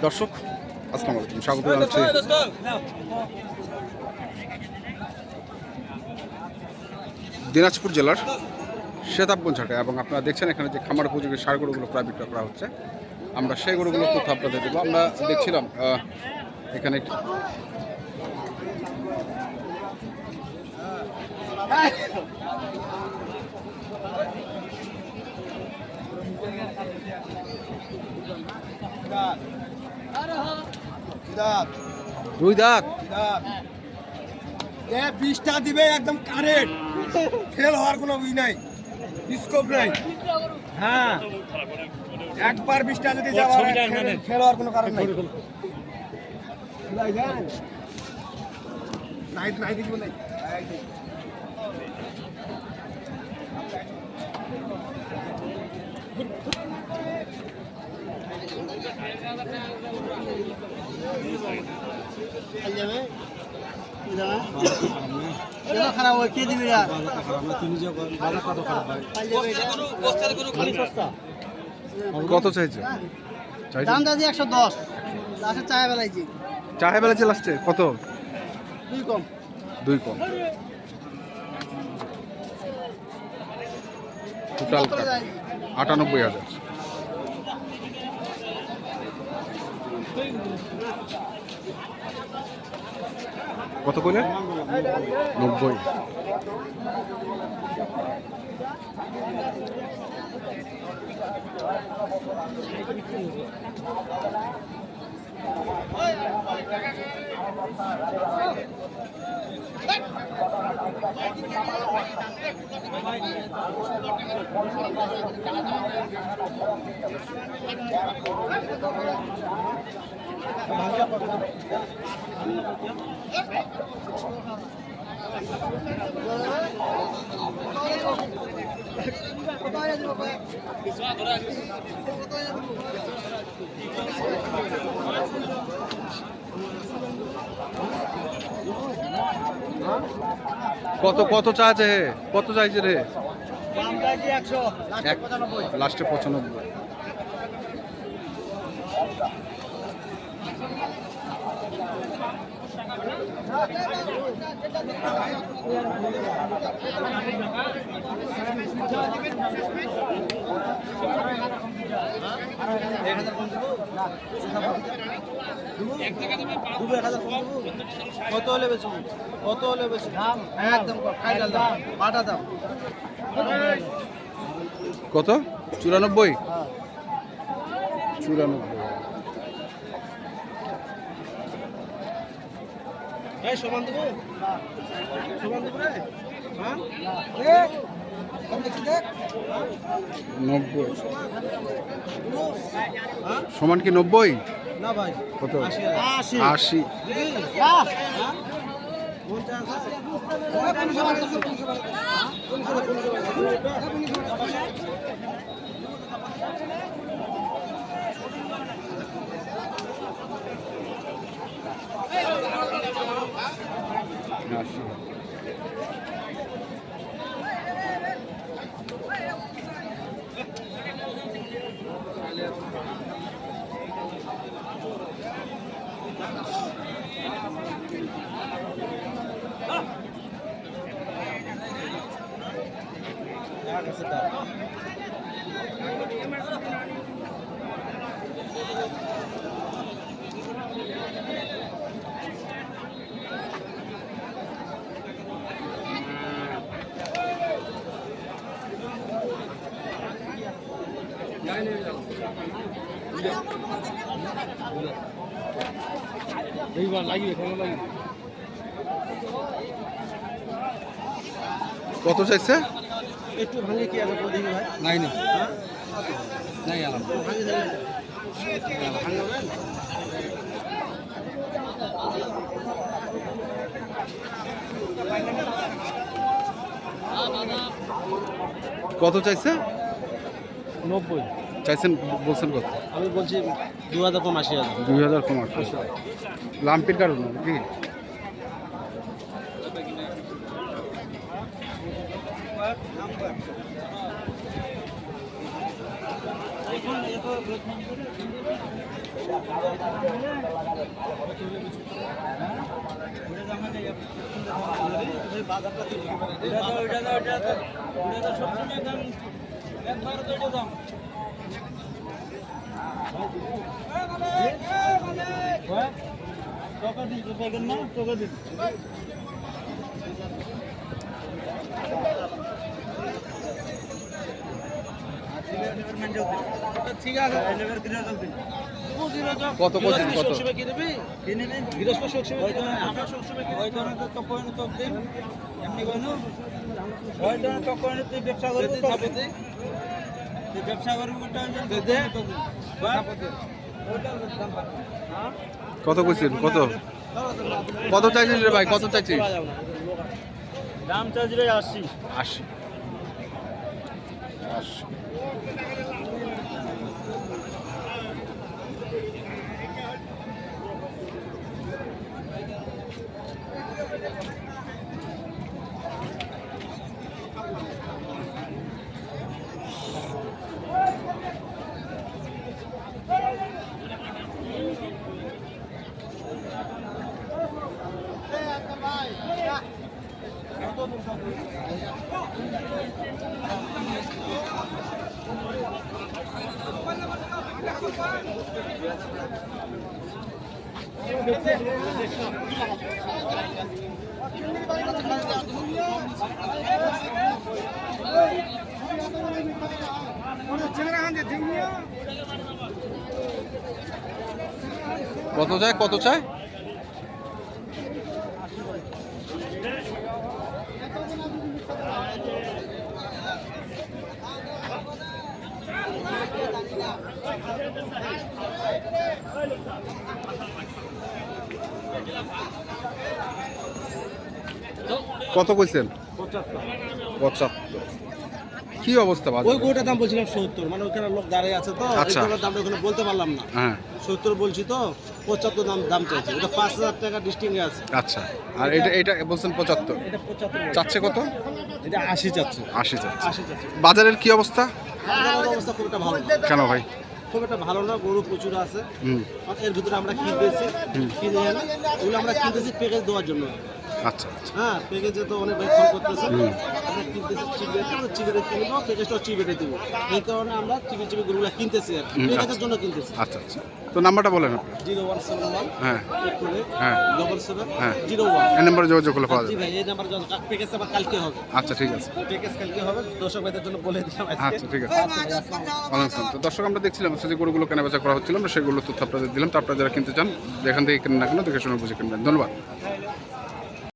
দর্শক আসসালামু আলাইকুম, স্বাগত জানাচ্ছি দিনাজপুর জেলার শেতাবগঞ্জ হাটে। এবং আপনারা দেখছেন এখানে যে খামার উপযোগী ষাঁড় গরুগুলো প্রায় বিক্রয় করা হচ্ছে। আমরা সেই গরুগুলো তথ্য আপনাদের দেবো। আমরা দেখছিলাম এখানে একটি দুই দাঁত 20টা দিবে একদম কারেন্ট, ফেল হওয়ার কোনো ই নাই, স্কোপ নাই। হ্যাঁ, একবার 20টা যদি যাওয়ার ফেল হওয়ার কোনো কারণ নাই। নাই নাই দিব নাই। খারাপ হয় কে দিবি কত চাইছে? দাম দাদি 110 লাস্টে চায় বেলাইছি চাহে বেলাচ্ছে লাস্টে কত? দুই কম দুই কম। টোটাল 98,000। কত কইলেন? 90। কত কত চাইছে? কত চাইছে রে? লাস্টে 95। কত হলে বেশি? কত হলে বেশি? দাম একদম ফাইনাল দাম, বাটা দাম কত? 94। 94। এই সমান দেবো, সমান দেবো রে। হ্যাঁ 90 সমান কি 90? না ভাই কত? 80 80। কত চাইছে? একটু ভাঙে কি আছে দেখি ভাই। নাই না নাই আলাম কত চাইছে? 90 চাইছেন, বলছেন কত? আমি বলছি 2000 কম 80,000। 2000 কম 80। লাম্পির কারণ নাকি? ঠিক আছে কত বলছেন কত ব্যবসা করবি ব্যবসা করবি কত বলছেন কত কত চাইছিস রে ভাই কত চাইছিস দাম চাইছি 80 80 80 কত চাই কত চাই কত কইছেন 75 কি অবস্থা বাজারে? ওই গরুটার দাম বলছিলাম 70, মানে ওখানে লোক দাঁড়িয়ে আছে তো আচ্ছা। এই গরুটার দামটা ওখানে বলতে পারলাম না। হ্যাঁ 70 বলছি তো 75 দাম চাইছে। এটা 5000 টাকা ডিস্টিংয়ে আছে। আচ্ছা আর এটা বলছেন 75 এটা 75 চাচ্ছে কত এটা 80 চাচ্ছে। 80 চাচ্ছে 80 চাচ্ছে। বাজারের কি অবস্থা বাজারের অবস্থা খুব একটা ভালো না। কেন ভাই খুব একটা ভালো না, গরু প্রচুর আছে। হুম আর এর ভিতরে আমরা কিনতেছি কিনে এনে ওগুলো আমরা কিনতেছি প্যাকেজ দেওয়ার জন্য। আচ্ছা আচ্ছা হ্যাঁ প্যাকেজে তো অনেক ভাই ফোন করতেছে আমরা কিনতেছি চিবিরে কিনবো প্যাকেজটাও চিবিরে দেবো, এই কারণে আমরা চিবি গরুগুলো কিনতেছি আর কি, প্যাকেজের জন্য কিনতেছি। আচ্ছা আচ্ছা তো নাম্বারটা বলেন আপনি 0171 হ্যাঁ 88 হ্যাঁ 77 হ্যাঁ 01। এই নম্বরে যোগাযোগ করলে পাওয়া জি যাবে ভাই এই নাম্বার প্যাকেজ আবার কালকে হবে। আচ্ছা ঠিক আছে প্যাকেজ কালকে হবে, দর্শক ভাইদের জন্য বলে দিলাম আজকে। আচ্ছা ঠিক আছে ওয়ালাইকুম। তো দর্শক আমরা দেখছিলাম যে গরুগুলো কেনাবেচা করা হচ্ছিল আমরা সেগুলো তথ্য আপনাদের দিলাম। তো আপনারা যারা কিনতে চান যেখান থেকে কিনেন না কেন দেখে শুনে বুঝে কিনবেন। ধন্যবাদ।